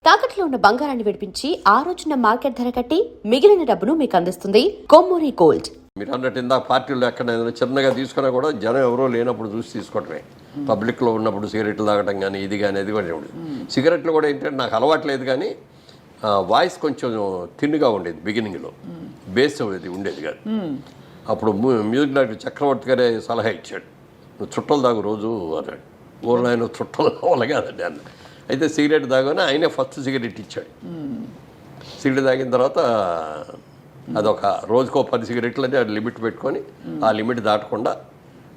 తాకట్లో ఉన్న బంగారాన్ని విడిపించి ఆ రోజున మార్కెట్ ధర కట్టి మిగిలిన డబ్బును మీకు అందిస్తుంది కొమ్మూరి గోల్డ్. మీరు అన్నట్టు ఇందాక పార్టీలో ఎక్కడైనా చిన్నగా తీసుకున్నా కూడా జనం ఎవరో లేనప్పుడు చూసి తీసుకోవటమే. పబ్లిక్లో ఉన్నప్పుడు సిగరెట్లు తాగడం కానీ ఇది కానీ అది కూడా సిగరెట్లు కూడా ఏంటంటే నాకు అలవాట్లేదు, కానీ వాయిస్ కొంచెం తిన్నుగా ఉండేది బిగినింగ్లో, బేస్ అది ఉండేది కాదు. అప్పుడు మ్యూజిక్ డైరెక్టర్ చక్రవర్తి గారే సలహా ఇచ్చాడు, నువ్వు చుట్టలు తాగు రోజు అన్నాడు. ఊళ్ళో ఆయన చుట్టలు కావాలి కాదండి అన్న. అయితే సిగరెట్ తాగానే ఆయనే ఫస్ట్ సిగరెట్ ఇచ్చాడు. సిగరెట్ తాగిన తర్వాత అదొక రోజుకో 10 సిగరెట్లు అని అది లిమిట్ పెట్టుకొని ఆ లిమిట్ దాటకుండా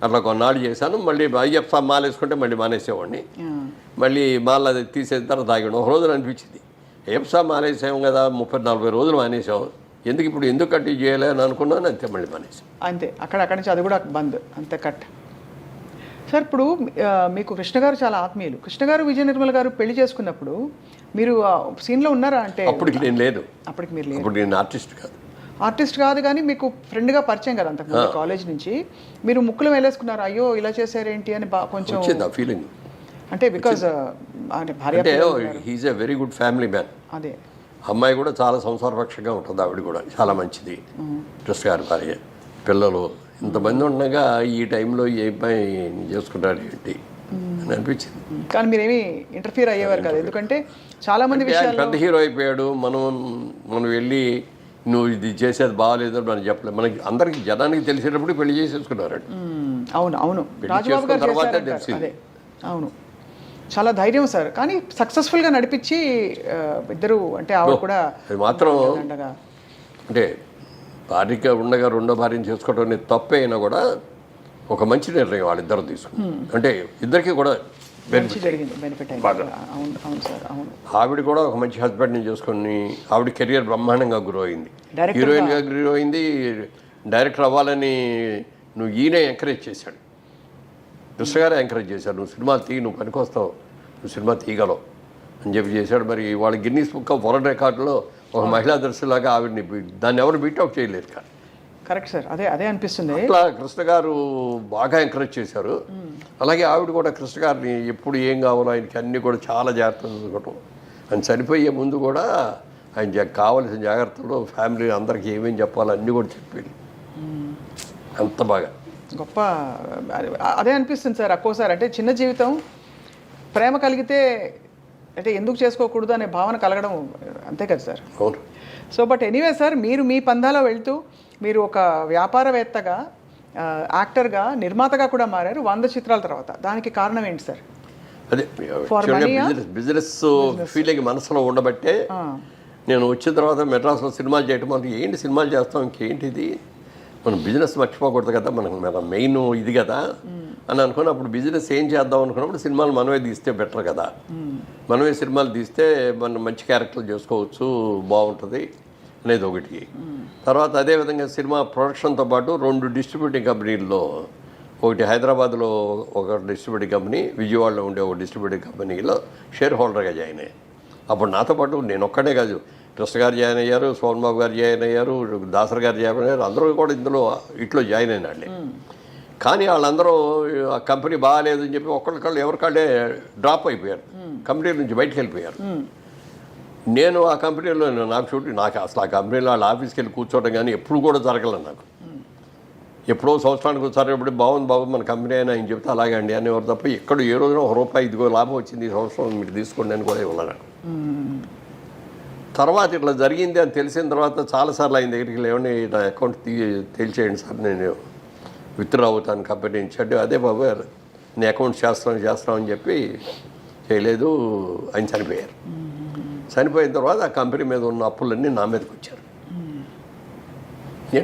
అట్లా కొన్నాళ్ళు చేశాను. మళ్ళీ అయ్యప్ప మాల వేసుకుంటే మళ్ళీ మానేసేవాడిని. మళ్ళీ మాల అది తీసేసిన తర్వాత తాగాడు. ఒక రోజున అనిపించింది, అయ్యప్ప మానేసాము కదా, 30-40 రోజులు మానేసాము, ఎందుకు ఇప్పుడు ఎందుకు కట్టి చేయాలి అని అనుకున్నాను. అంతే మళ్ళీ మానేసాం. అంతే అక్కడి నుంచి అది కూడా బంద్, అంతే కట్. సార్ ఇప్పుడు మీకు కృష్ణ గారు చాలా ఆత్మీయులు. కృష్ణ గారు విజయ నిర్మల గారు పెళ్లి చేసుకున్నప్పుడు మీరు సీన్లో ఉన్నారా? అంటే అప్పటికి నేను లేదు. అప్పటికి మీరు లేదు. అప్పుడు నేను ఆర్టిస్ట్ కాదు. ఆర్టిస్ట్ కాదు, కానీ మీకు ఫ్రెండ్గా పరిచయం కదా అంతకుముందు కాలేజ్ నుంచి. మీరు ముక్కులు వెళ్ళేసుకున్నారు, అయ్యో ఇలా చేశారేంటి అని కొంచెం వచ్చింది ఆ ఫీలింగ్. అంటే బికాజ్ అంటే he's a very good family man. అదే అమ్మాయి కూడా చాలా సంసారపక్షంగా ఉంటుంది, ఆవిడ కూడా చాలా మంచిది. కృష్ణ గారి భార్య, పిల్లలు ఇంతమంది ఉండగా ఈ టైంలో ఏ అబ్బాయి చేసుకుంటాడు ఏంటి అని అనిపించింది. కానీ మీరేమి ఇంటర్ఫియర్ అయ్యేవారు కదా, ఎందుకంటే చాలా మంది విషయాలు. పెద్ద హీరో అయిపోయాడు, మనం వెళ్ళి నువ్వు ఇది చేసేది బాగాలేదు అని మనం చెప్పలేదు. మనకి అందరికి జనానికి తెలిసేటప్పుడు పెళ్లి చేసేసుకున్నారు. అవును అవును, రాజబాబు గారు తర్వాత అదే అవును, చాలా ధైర్యం సార్. కానీ సక్సెస్ఫుల్గా నడిపించి ఇద్దరు, అంటే ఆవిడ కూడా మాత్రం అంటే భార్యగా ఉండగా రెండో భార్యను చేసుకోవడం అనేది తప్పే అయినా కూడా ఒక మంచి నిర్ణయం వాళ్ళిద్దరు తీసుకున్నారు. అంటే ఇద్దరికి కూడా ఆవిడ కూడా ఒక మంచి హస్బెండ్ని చేసుకొని ఆవిడ కెరియర్ బ్రహ్మాండంగా గ్రో అయింది, హీరోయిన్గా గ్రో అయింది. డైరెక్టర్ అవ్వాలని ఈయనే ఎంకరేజ్ చేశాడు, కృష్ణ గారే ఎంకరేజ్ చేశాడు, నువ్వు సినిమాలు తీ, నువ్వు పనికొస్తావు, నువ్వు సినిమా తీయగలవు అని చెప్పి చేశాడు. మరి వాళ్ళ గిన్నీస్ బుక్ ఆఫ్ వరల్డ్ రికార్డులో ఒక మహిళా దర్శిలాగా ఆవిడని దాన్ని ఎవరు బీట్అవుట్ చేయలేరు. కరెక్ట్ సార్, అదే అనిపిస్తుంది. అట్లా కృష్ణ గారు బాగా ఎంకరేజ్ చేశారు. అలాగే ఆవిడ కూడా కృష్ణ గారిని ఎప్పుడు ఏం కావాలో ఆయనకి అన్నీ కూడా చాలా జాగ్రత్తలు చూసుకోవటం. ఆయన చనిపోయే ముందు కూడా ఆయన కావలసిన జాగ్రత్తలు ఫ్యామిలీ అందరికీ ఏమేమి చెప్పాలో అన్నీ కూడా చెప్పేది. అంత బాగా గొప్ప. అదే అనిపిస్తుంది సార్ ఒక్కోసారి, అంటే చిన్న జీవితం, ప్రేమ కలిగితే అంటే ఎందుకు చేసుకోకూడదు అనే భావన కలగడం, అంతే కదా సార్. అవును. సో బట్ ఎనీవే సార్, మీరు మీ పందాలో వెళ్తూ మీరు ఒక వ్యాపారవేత్తగా, యాక్టర్గా, నిర్మాతగా కూడా మారారు 100 చిత్రాల తర్వాత. దానికి కారణం ఏంటి సార్? అదే బిజినెస్ ఫీలింగ్ మనసులో ఉండబట్టే నేను వచ్చిన తర్వాత మెడ్రాస్లో సినిమాలు చేయటం, మనకి ఏంటి సినిమాలు చేస్తాం, ఇంకేంటిది, మనం బిజినెస్ మర్చిపోకూడదు కదా, మన మెయిన్ ఇది కదా అని అనుకుని అప్పుడు బిజినెస్ ఏం చేద్దాం అనుకున్నప్పుడు సినిమాలు మనమే తీస్తే బెటర్ కదా, మనమే సినిమాలు తీస్తే మనం మంచి క్యారెక్టర్లు చేసుకోవచ్చు, బాగుంటుంది అనేది ఒకటి. తర్వాత అదేవిధంగా సినిమా ప్రొడక్షన్తో పాటు 2 డిస్ట్రిబ్యూటింగ్ కంపెనీల్లో, ఒకటి హైదరాబాద్లో ఒక డిస్ట్రిబ్యూటింగ్ కంపెనీ, విజయవాడలో ఉండే ఒక డిస్ట్రిబ్యూటింగ్ కంపెనీలో షేర్ హోల్డర్గా జాయిన్ అయ్యాను. అప్పుడు నాతో పాటు నేను ఒక్కడే కాదు, కృష్ణ గారు జాయిన్ అయ్యారు, సోమన్ బాబు గారు జాయిన్ అయ్యారు, దాసర్ గారు జాయిన్ అయ్యారు, అందరూ కూడా ఇందులో ఇట్లో జాయిన్ అయిన వాళ్ళే. కానీ వాళ్ళందరూ ఆ కంపెనీ బాగాలేదని చెప్పి ఒక్కళ్ళకళ్ళు ఎవరికాళ్ళే డ్రాప్ అయిపోయారు, కంపెనీ నుంచి బయటకు వెళ్ళిపోయారు. నేను ఆ కంపెనీలో నాకు అసలు ఆ కంపెనీలో వాళ్ళ ఆఫీస్కి వెళ్ళి కూర్చోవడం కానీ ఎప్పుడు కూడా జరగలేదు నాకు. ఎప్పుడో సంవత్సరానికి ఒకసారి ఎప్పుడు బాగుంది బాబు మన కంపెనీ అయినా ఆయన చెప్తే అలాగే అండి అనేవారు తప్ప ఎక్కడ ఏ రోజున ₹1 ఇదిగో లాభం వచ్చింది ఈ సంవత్సరం మీరు తీసుకోండి అని కూడా ఇవ్వలేదు. తర్వాత ఇట్లా జరిగింది అని తెలిసిన తర్వాత చాలాసార్లు ఆయన దగ్గరికి లేవండి, నా అకౌంట్ తేల్చేయండి సార్, నేను విత్డ్రా అవుతాను కంపెనీ నుంచి అంటే, అదే బాబు నేను అకౌంట్ చేస్తామని చెప్పి చేయలేదు. ఆయన చనిపోయారు. చనిపోయిన తర్వాత ఆ కంపెనీ మీద ఉన్న అప్పులన్నీ నా మీదకి వచ్చారు.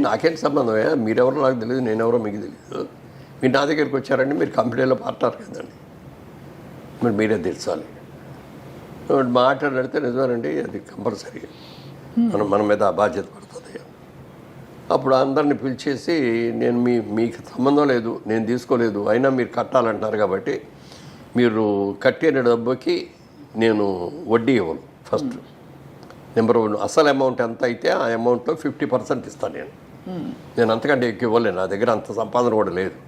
నాకేంటి సంబంధమే, మీరెవరో నాకు తెలియదు, నేనెవరో మీకు తెలియదు, మీరు నా దగ్గరికి వచ్చారండి, మీరు కంపెనీలో పార్ట్నర్ కదండి, మరి మీరే తెలుసాలి మాట్లాడితే నిజమేనండి, అది కంపల్సరీ మన మీద ఆ బాధ్యత పడుతుంది. అప్పుడు అందరిని పిలిచేసి నేను మీకు సంబంధం లేదు, నేను తీసుకోలేదు, అయినా మీరు కట్టాలంటున్నారు కాబట్టి మీరు కట్టిన డబ్బుకి నేను వడ్డీ ఇవ్వను. ఫస్ట్ నెంబర్ 1 అసలు అమౌంట్ ఎంత అయితే ఆ అమౌంట్లో 50% ఇస్తాను నేను అంతకంటే ఎక్కువ ఇవ్వలేను, నా దగ్గర అంత సంపాదన కూడా లేదు.